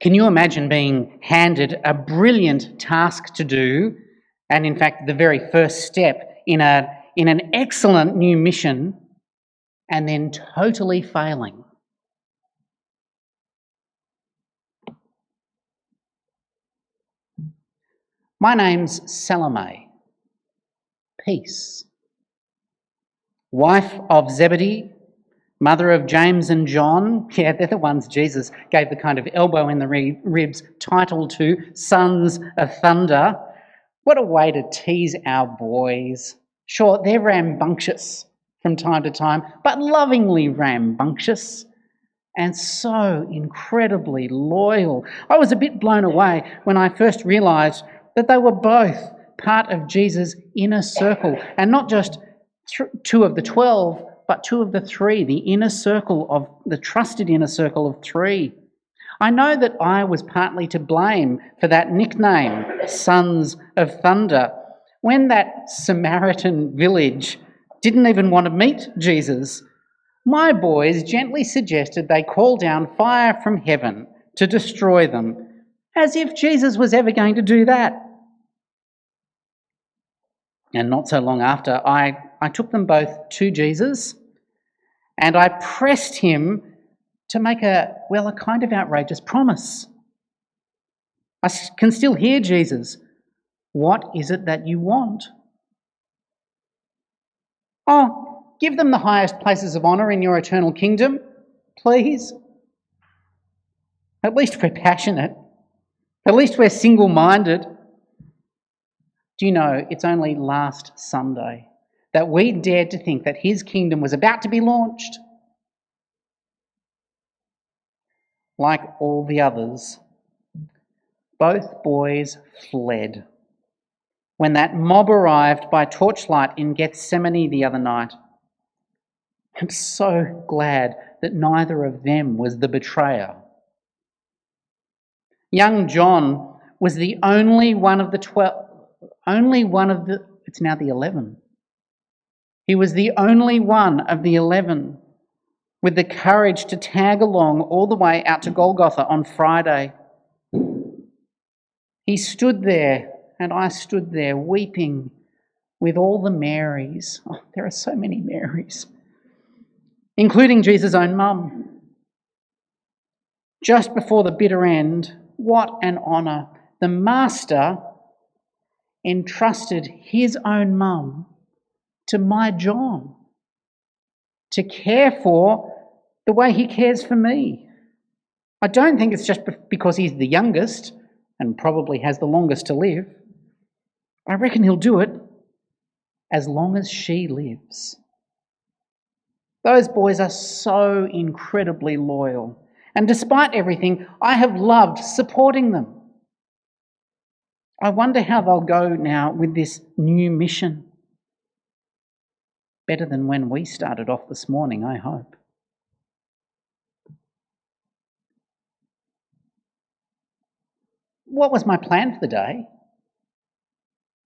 Can you imagine being handed a brilliant task to do, and in fact the very first step in an excellent new mission, and then totally failing? My name's Salome, peace. Wife of Zebedee, mother of James and John. Yeah, they're the ones Jesus gave the kind of elbow in the ribs title to, Sons of Thunder. What a way to tease our boys. Sure, they're rambunctious from time to time, but lovingly rambunctious, and so incredibly loyal. I was a bit blown away when I first realised that they were both part of Jesus' inner circle, and not just two of the 12, but two of the three, the inner circle of the trusted inner circle of three. I know that I was partly to blame for that nickname, Sons of Thunder, when that Samaritan village didn't even want to meet Jesus. My boys gently suggested they call down fire from heaven to destroy them, as if Jesus was ever going to do that. And not so long after, I took them both to Jesus, and I pressed him to make a kind of outrageous promise. I can still hear Jesus. What is it that you want? Oh, give them the highest places of honour in your eternal kingdom, please. At least we're passionate. At least we're single-minded. Do you know, it's only last Sunday that we dared to think that his kingdom was about to be launched. Like all the others, both boys fled when that mob arrived by torchlight in Gethsemane the other night. I'm so glad that neither of them was the betrayer. Young John was the only one of the 12, it's now the 11. He was the only one of the 11 with the courage to tag along all the way out to Golgotha on Friday. He stood there, and I stood there weeping with all the Marys. Oh, there are so many Marys, including Jesus' own mum. Just before the bitter end, what an honour. The Master entrusted his own mum to my John to care for the way he cares for me. I don't think it's just because he's the youngest and probably has the longest to live. I reckon he'll do it as long as she lives. Those boys are so incredibly loyal, and despite everything, I have loved supporting them. I wonder how they'll go now with this new mission. Better than when we started off this morning, I hope. What was my plan for the day?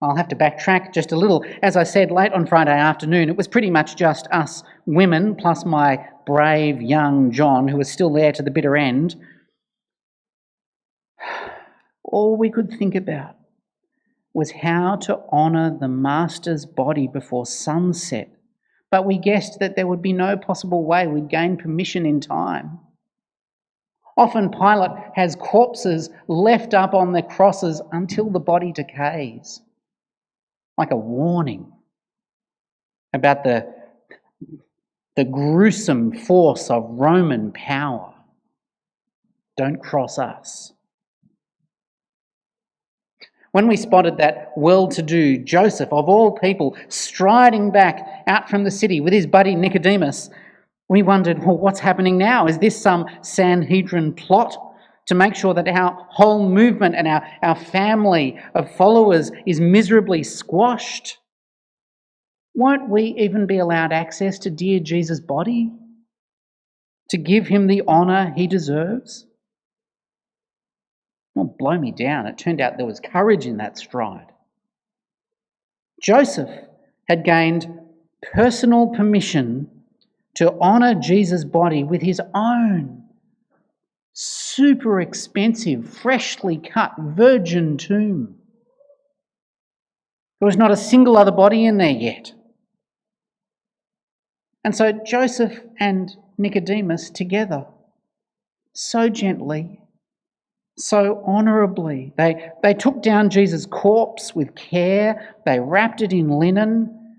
I'll have to backtrack just a little. As I said, late on Friday afternoon, it was pretty much just us women plus my brave young John, who was still there to the bitter end. All we could think about was how to honour the Master's body before sunset, but we guessed that there would be no possible way we'd gain permission in time. Often Pilate has corpses left up on the crosses until the body decays, like a warning about the gruesome force of Roman power. Don't cross us. When we spotted that well-to-do Joseph, of all people, striding back out from the city with his buddy Nicodemus, we wondered, well, what's happening now? Is this some Sanhedrin plot to make sure that our whole movement and our family of followers is miserably squashed? Won't we even be allowed access to dear Jesus' body? To give him the honour he deserves? Well, blow me down. It turned out there was courage in that stride. Joseph had gained personal permission to honour Jesus' body with his own super expensive, freshly cut, virgin tomb. There was not a single other body in there yet. And so Joseph and Nicodemus together, so gently, so honourably, they took down Jesus' corpse with care, they wrapped it in linen,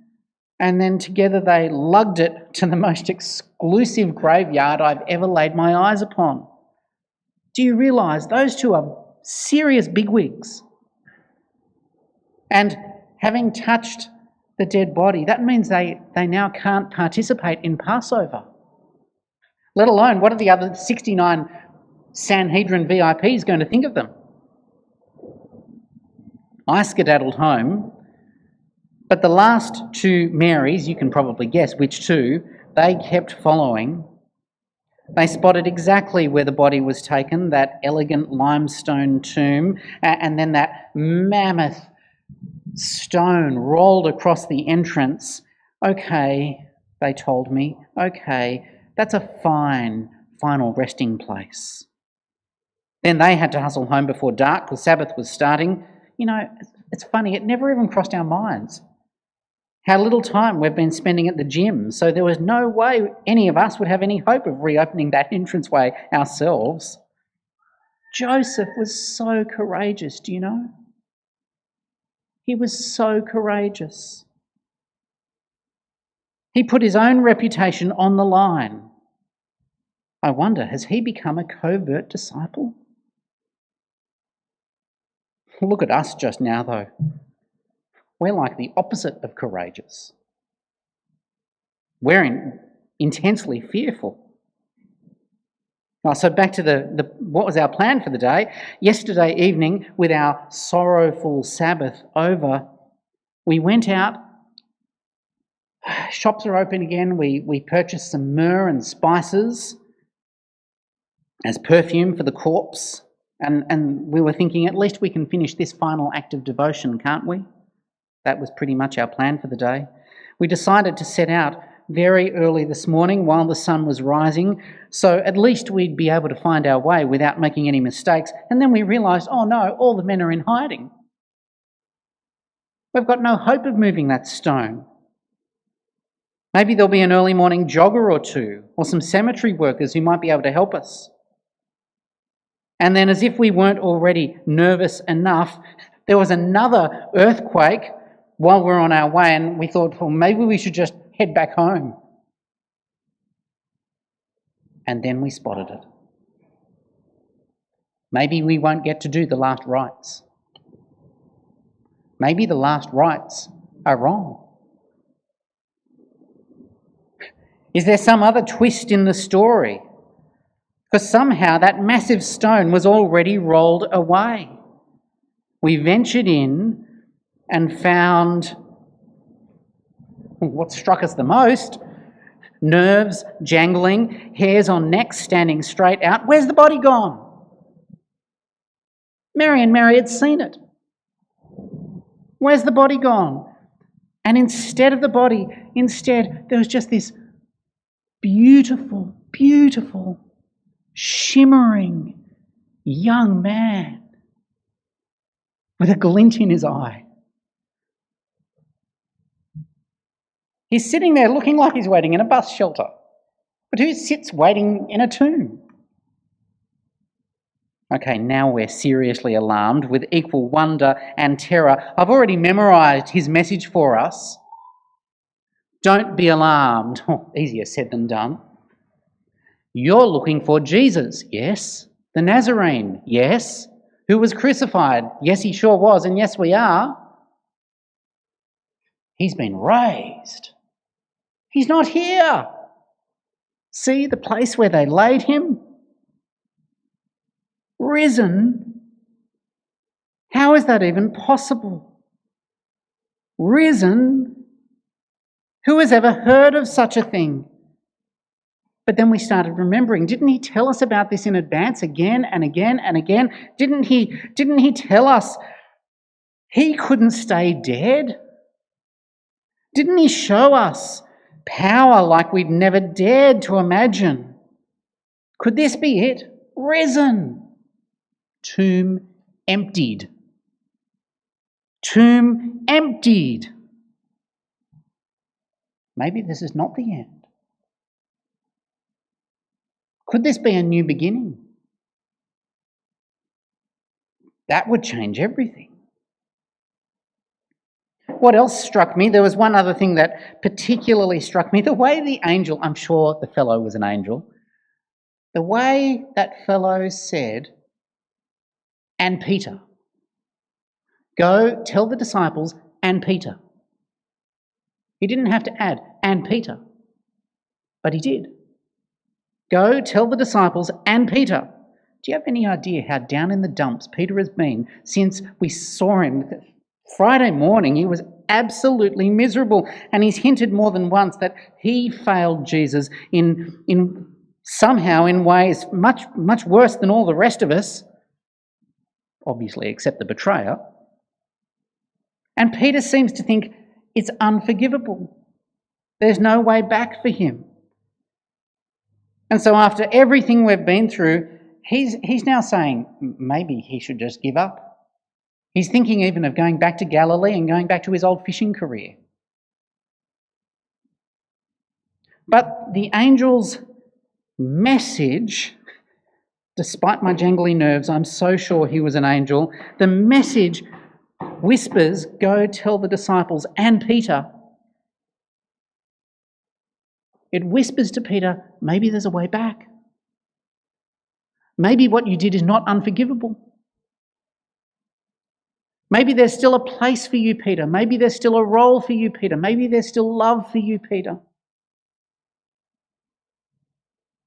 and then together they lugged it to the most exclusive graveyard I've ever laid my eyes upon. Do you realise those two are serious bigwigs? And having touched the dead body, that means they now can't participate in Passover. Let alone, what are the other 69 Sanhedrin VIPs going to think of them? I skedaddled home, but the last two Marys, you can probably guess which two, they kept following. They spotted exactly where the body was taken, that elegant limestone tomb, and then that mammoth stone rolled across the entrance. Okay, they told me, okay, that's a fine final resting place. Then they had to hustle home before dark because Sabbath was starting. You know, it's funny, it never even crossed our minds how little time we've been spending at the gym, so there was no way any of us would have any hope of reopening that entranceway ourselves. Joseph was so courageous, do you know? He was so courageous. He put his own reputation on the line. I wonder, has he become a covert disciple? Look at us just now, though. We're like the opposite of courageous. We're intensely fearful. So back to what was our plan for the day. Yesterday evening, with our sorrowful Sabbath over, we went out. Shops are open again. We purchased some myrrh and spices as perfume for the corpse. And we were thinking, at least we can finish this final act of devotion, can't we? That was pretty much our plan for the day. We decided to set out very early this morning while the sun was rising, so at least we'd be able to find our way without making any mistakes. And then we realised, oh no, all the men are in hiding. We've got no hope of moving that stone. Maybe there'll be an early morning jogger or two, or some cemetery workers who might be able to help us. And then, as if we weren't already nervous enough, there was another earthquake while we're on our way, and we thought, well, maybe we should just head back home. And then we spotted it. Maybe we won't get to do the last rites. Maybe the last rites are wrong. Is there some other twist in the story? Because somehow that massive stone was already rolled away. We ventured in and found what struck us the most: nerves jangling, hairs on necks standing straight out. Where's the body gone? Mary and Mary had seen it. Where's the body gone? And instead of the body, there was just this beautiful, beautiful, shimmering young man with a glint in his eye. He's sitting there looking like he's waiting in a bus shelter. But who sits waiting in a tomb? Okay, now we're seriously alarmed with equal wonder and terror. I've already memorised his message for us. Don't be alarmed. Oh, easier said than done. You're looking for Jesus, yes. The Nazarene, yes. Who was crucified? Yes, he sure was, and yes, we are. He's been raised. He's not here. See the place where they laid him? Risen? How is that even possible? Risen? Who has ever heard of such a thing? But then we started remembering, didn't he tell us about this in advance again and again and again? Didn't he tell us he couldn't stay dead? Didn't he show us power like we'd never dared to imagine? Could this be it? risen. Tomb emptied. Tomb emptied. Maybe this is not the end. Could this be a new beginning? That would change everything. What else struck me? There was one other thing that particularly struck me. The way the angel, I'm sure the fellow was an angel, the way that fellow said, "And Peter, go tell the disciples and Peter." He didn't have to add, "and Peter," but he did. Go tell the disciples and Peter. Do you have any idea how down in the dumps Peter has been since we saw him Friday morning? He was absolutely miserable, and he's hinted more than once that he failed Jesus in somehow in ways much worse than all the rest of us, obviously except the betrayer. And Peter seems to think it's unforgivable. There's no way back for him. And so after everything we've been through, he's now saying maybe he should just give up. He's thinking even of going back to Galilee and going back to his old fishing career. But the angel's message, despite my jangly nerves, I'm so sure he was an angel, the message whispers, go tell the disciples and Peter. It whispers to Peter, maybe there's a way back. Maybe what you did is not unforgivable. Maybe there's still a place for you, Peter. Maybe there's still a role for you, Peter. Maybe there's still love for you, Peter.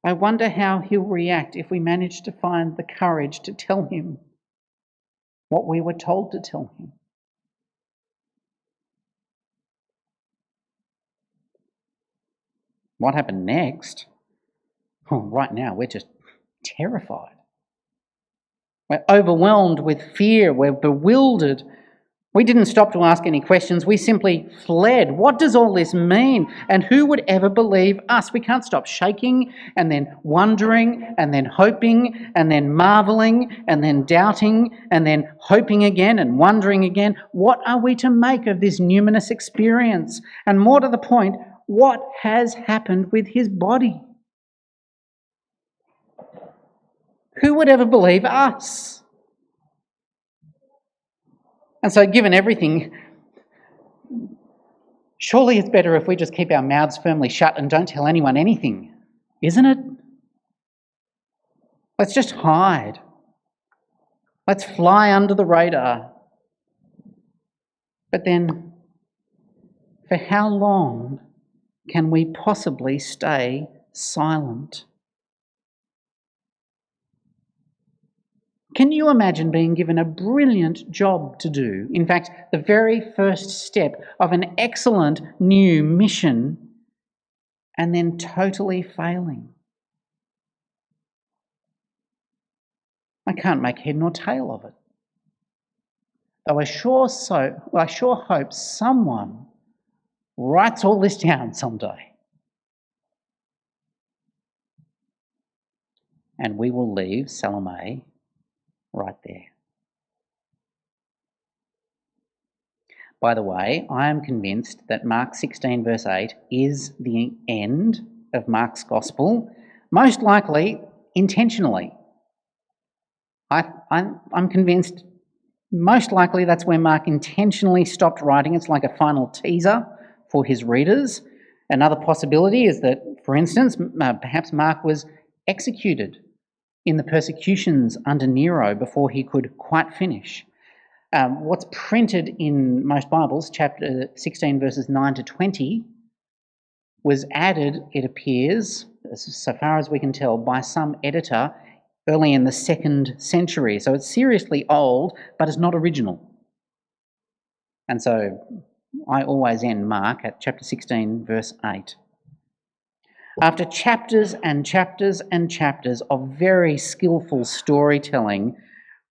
I wonder how he'll react if we manage to find the courage to tell him what we were told to tell him. What happened next? Oh, right now, we're just terrified. We're overwhelmed with fear. We're bewildered. We didn't stop to ask any questions. We simply fled. What does all this mean? And who would ever believe us? We can't stop shaking and then wondering and then hoping and then marvelling and then doubting and then hoping again and wondering again. What are we to make of this numinous experience? And more to the point, what has happened with his body? Who would ever believe us? And so, given everything, surely it's better if we just keep our mouths firmly shut and don't tell anyone anything, isn't it? Let's just hide. Let's fly under the radar. But then, for how long can we possibly stay silent? Can you imagine being given a brilliant job to do? In fact, the very first step of an excellent new mission, and then totally failing? I can't make head nor tail of it. Though I sure hope someone writes all this down someday. And we will leave Salome right there. By the way, I am convinced that Mark 16 verse 8 is the end of Mark's gospel, most likely intentionally. I'm convinced most likely that's where Mark intentionally stopped writing. It's like a final teaser for his readers. Another possibility is that, for instance, perhaps Mark was executed in the persecutions under Nero before he could quite finish. What's printed in most Bibles, chapter 16, verses 9 to 20, was added, it appears, so far as we can tell, by some editor early in the 2nd century. So it's seriously old, but it's not original. And so I always end Mark at chapter 16, verse 8. After chapters and chapters and chapters of very skillful storytelling,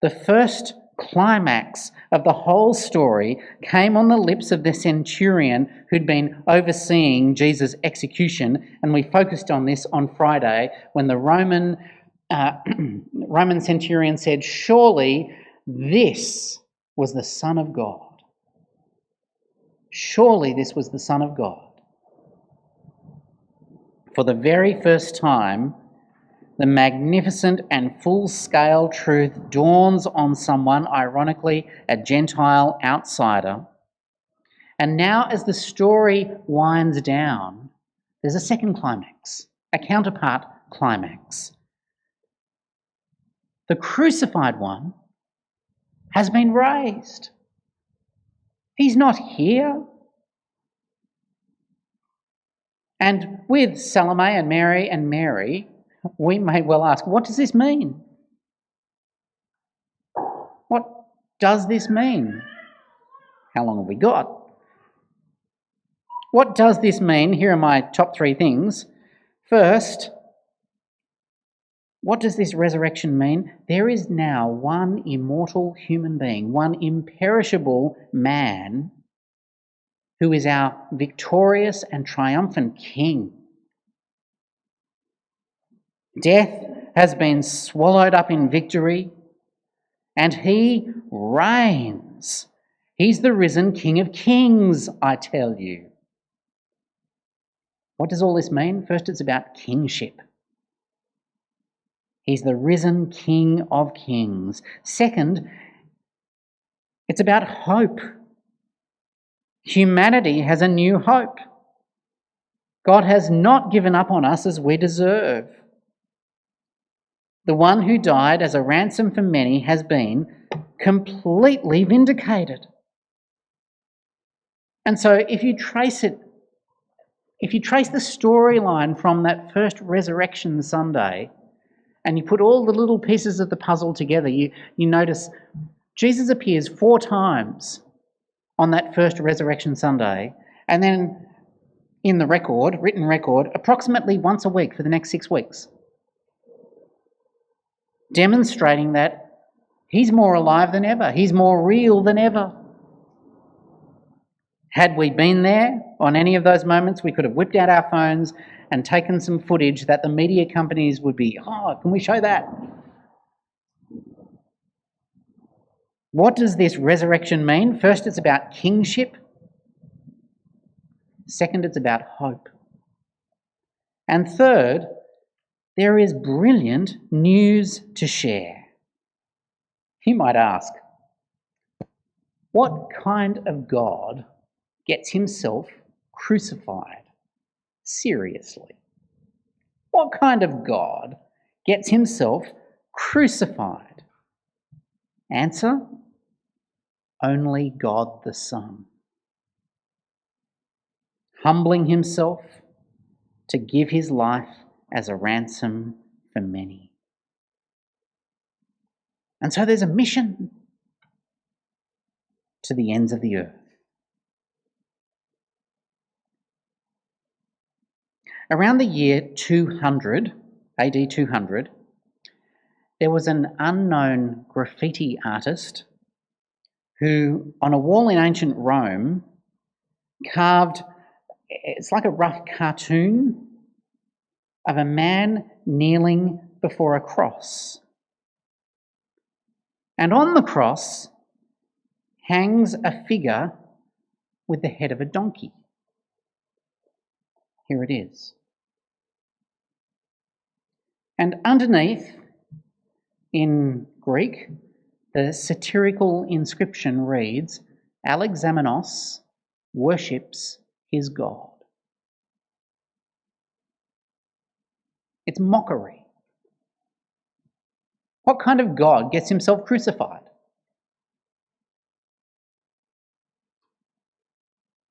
the first climax of the whole story came on the lips of the centurion who'd been overseeing Jesus' execution, and we focused on this on Friday when the Roman Roman centurion said, "Surely this was the Son of God. Surely this was the Son of God." For the very first time, the magnificent and full-scale truth dawns on someone, ironically, a Gentile outsider. And now, as the story winds down, there's a second climax, a counterpart climax. The crucified one has been raised. He's not here. And with Salome and Mary, we may well ask, what does this mean? What does this mean? How long have we got? What does this mean? Here are my top three things. First, what does this resurrection mean? There is now one immortal human being, one imperishable man, who is our victorious and triumphant King. Death has been swallowed up in victory, and he reigns. He's the risen King of Kings, I tell you. What does all this mean? First, it's about kingship. He's the risen King of Kings. Second, it's about hope. Humanity has a new hope. God has not given up on us as we deserve. The one who died as a ransom for many has been completely vindicated. And so if you trace the storyline from that first Resurrection Sunday, and you put all the little pieces of the puzzle together, you notice Jesus appears 4 times on that first Resurrection Sunday, and then in the written record, approximately once a week for the next 6 weeks, demonstrating that he's more alive than ever, he's more real than ever. Had we been there on any of those moments, we could have whipped out our phones and taken some footage that the media companies would be, can we show that? What does this resurrection mean? First, it's about kingship. Second, it's about hope. And third, there is brilliant news to share. You might ask, what kind of God gets himself crucified? Seriously. What kind of God gets himself crucified? Answer, only God the Son. Humbling himself to give his life as a ransom for many. And so there's a mission to the ends of the earth. Around the year 200, AD 200, there was an unknown graffiti artist who, on a wall in ancient Rome, carved, it's like a rough cartoon of a man kneeling before a cross. And on the cross hangs a figure with the head of a donkey. Here it is. And underneath, in Greek, the satirical inscription reads, Alexamenos worships his God. It's mockery. What kind of God gets himself crucified?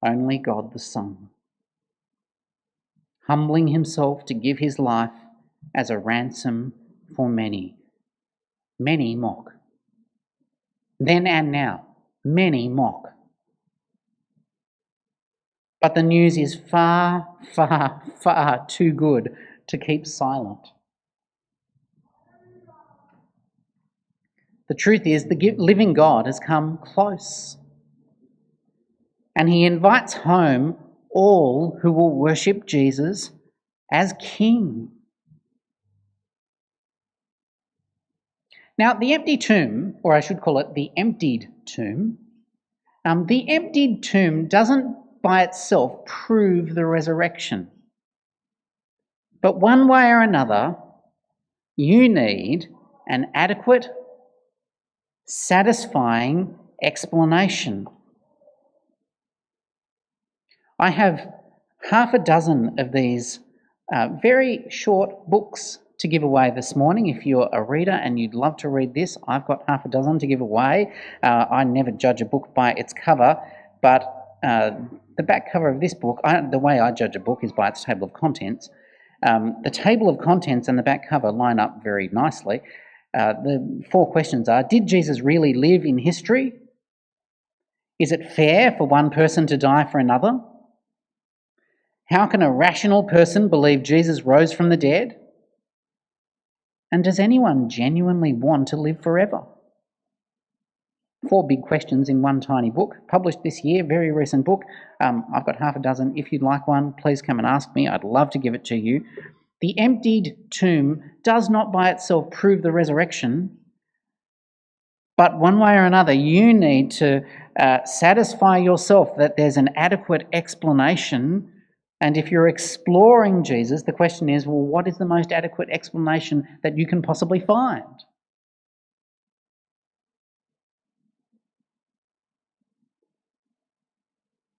Only God the Son, humbling himself to give his life as a ransom for many. Many mock. Then and now, many mock. But the news is far, far, far too good to keep silent. The truth is, the living God has come close. And he invites home all who will worship Jesus as King. Now, the empty tomb, or I should call it the emptied tomb, the emptied tomb doesn't by itself prove the resurrection. But one way or another, you need an adequate, satisfying explanation. I have half a dozen of these very short books to give away this morning. If you're a reader and you'd love to read this, I've got half a dozen to give away. I never judge a book by its cover, but the back cover of this book, the way I judge a book is by its table of contents. The table of contents and the back cover line up very nicely. The 4 questions are: did Jesus really live in history? Is it fair for one person to die for another? How can a rational person believe Jesus rose from the dead? And does anyone genuinely want to live forever? 4 big questions in one tiny book, published this year, very recent book. I've got half a dozen. If you'd like one, please come and ask me. I'd love to give it to you. The emptied tomb does not by itself prove the resurrection, but one way or another, you need to satisfy yourself that there's an adequate explanation. And if you're exploring Jesus, the question is, well, what is the most adequate explanation that you can possibly find?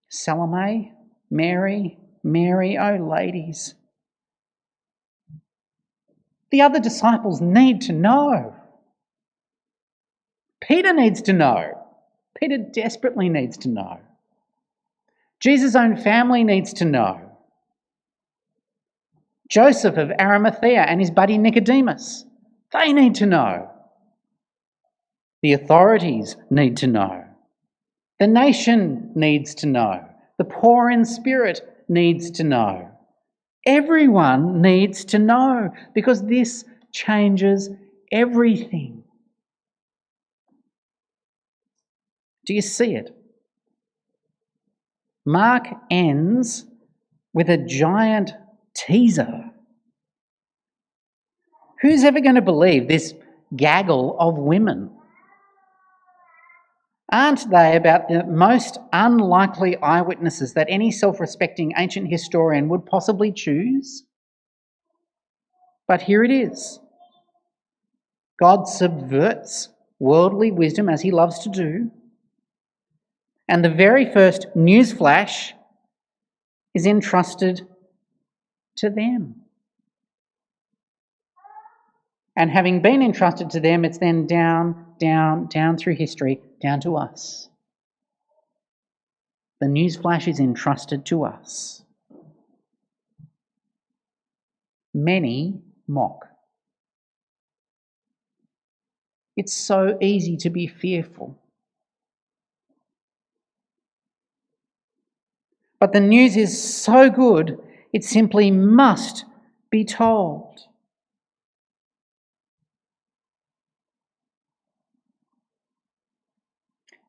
Salome, Mary, oh ladies. The other disciples need to know. Peter needs to know. Peter desperately needs to know. Jesus' own family needs to know. Joseph of Arimathea and his buddy Nicodemus, they need to know. The authorities need to know. The nation needs to know. The poor in spirit needs to know. Everyone needs to know, because this changes everything. Do you see it? Mark ends with a giant teaser. Who's ever going to believe this gaggle of women? Aren't they about the most unlikely eyewitnesses that any self-respecting ancient historian would possibly choose? But here it is. God subverts worldly wisdom as he loves to do. And the very first news flash is entrusted to them. And having been entrusted to them, it's then down through history, down to us. The news flash is entrusted to us. Many mock. It's so easy to be fearful. But the news is so good, it simply must be told.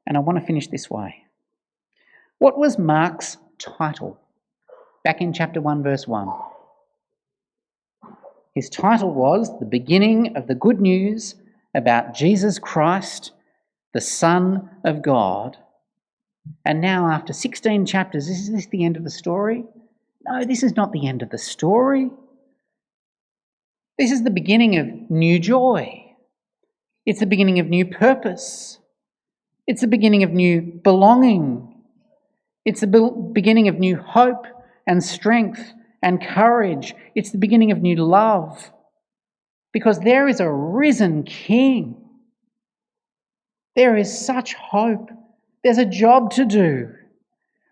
And I want to finish this way. What was Mark's title back in chapter 1, verse 1? His title was The Beginning of the Good News about Jesus Christ, the Son of God. And now, after 16 chapters, is this the end of the story? No, this is not the end of the story. This is the beginning of new joy. It's the beginning of new purpose. It's the beginning of new belonging. It's the beginning of new hope and strength and courage. It's the beginning of new love. Because there is a risen King. There is such hope. There's a job to do.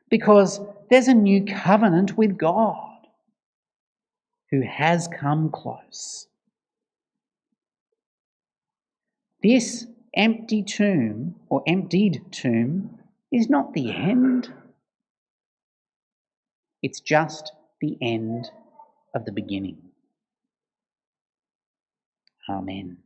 Because there's a new covenant with God who has come close. This empty tomb, or emptied tomb, is not the end. It's just the end of the beginning. Amen.